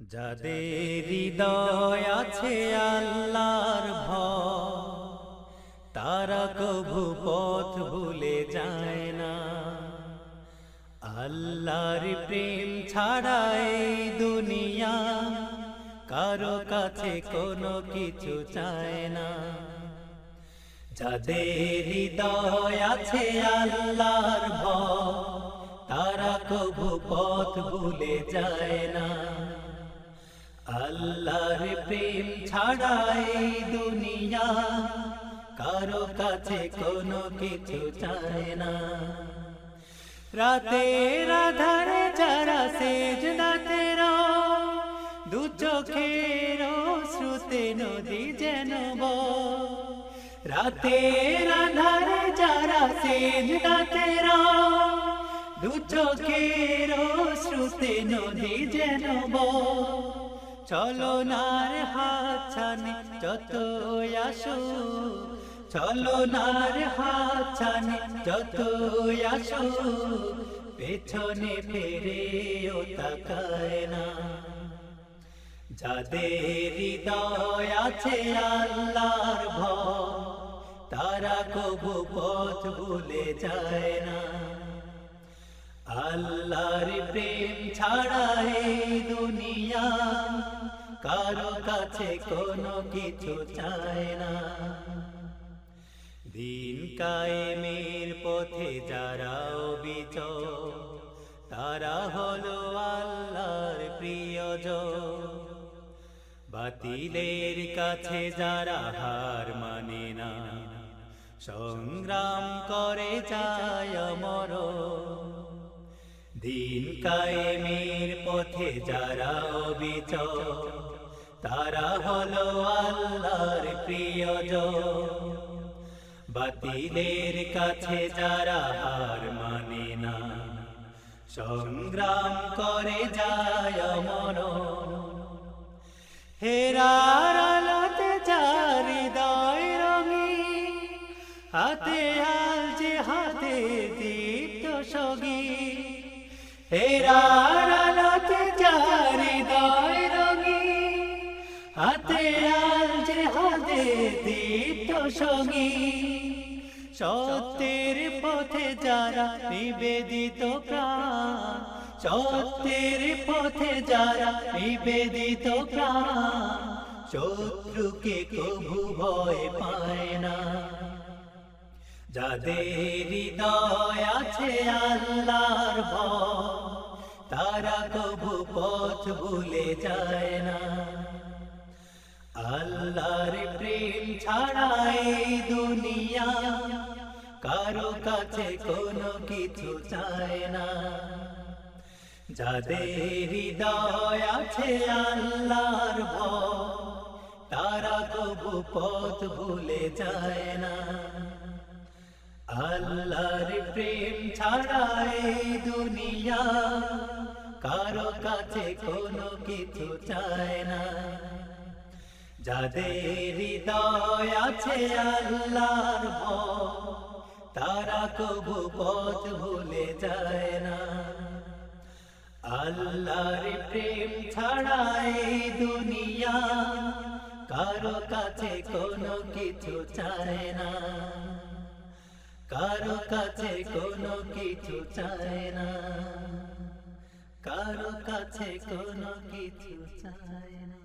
যাদের হৃদয় আছে আল্লাহর ভয়, তারা কভু পথ ভুলে যায় না। আল্লাহর প্রেম ছাড়া এই দুনিয়া কারো কাছে কোনো কিছু চায় না। যাদের হৃদয় আছে আল্লাহর ভয়, তারা কভু পথ ভুলে যায় না। আল্লাহর প্রেম ছাড়া এই দুনিয়া কারো কাছে কোনো কিছু চায় না। রাতের আধারে যারা সেজদাতে রয়, দু চোখের শ্রুতে নদী যেন বয়। রাতের আধারে যারা সেজদাতে রয়, দু চোখের শ্রুতে নদী যেন বয়। চলনার হাত ছানে যত আসো, চলনার হাত ছানে যত আসো, পেছনে ফিরেও তাকায় না। যাদের হৃদয় আছে আল্লাহর ভয়, তারা কভু পথ ভুলে যায় না। আল্লাহর প্রেম ছাড়া এই দুনিয়া কারো কাছে কোনো কিছু চায় না। দিন কায়েমের পথে যারা অবিচল, তারা হলো আল্লাহর প্রিয়জন। বাতিলের কাছে যারা হার মানে না, সংগ্রাম করে যায় মরণ। দিন কায়েমের পথে যারা অবিচল, তারা হলো আল্লাহর প্রিয়জন। বাতিলের কাছে যারা হার মানে না, সংগ্রাম করে যায় মরণ। হেরার আলোতে যার হৃদয় রঙিন, হাতে আল যে হাতে দীপ্ত সঙ্গীত। হেরার আলোতে যার হৃদয় রঙিন, হাতে আল যে হাতে দীপ্ত সঙ্গীত। সত্যের পথে যারা নিবেদিত প্রাণ, সত্যের পথে যারা নিবেদিত প্রাণ, শত্রুকে কভু ভয় পায় না। যাদের হৃদয় আছে আল্লাহর ভয়, তারা কভু পথ ভুলে যায় না। আল্লাহর প্রেম ছাড়া এই দুনিয়া কারো কাছে কোনো কিছু চায় না। যাদের হৃদয় আছে আল্লাহর ভয়, তারা কভু পথ ভুলে যায় না। আল্লাহর প্রেম ছাড়া এই দুনিয়া কারো কাছে কোনো কিছু চায় না। যাদের হৃদয় আছে আল্লাহর ভয়, তারা কভু পথ ভুলে যায় না। আল্লাহর প্রেম ছাড়া এই দুনিয়া কারো কাছে কোনো কিছু চায় না। কারো কাছে কোনো কিছু চায় না। কারো কাছে কোনো কিছু চায় না।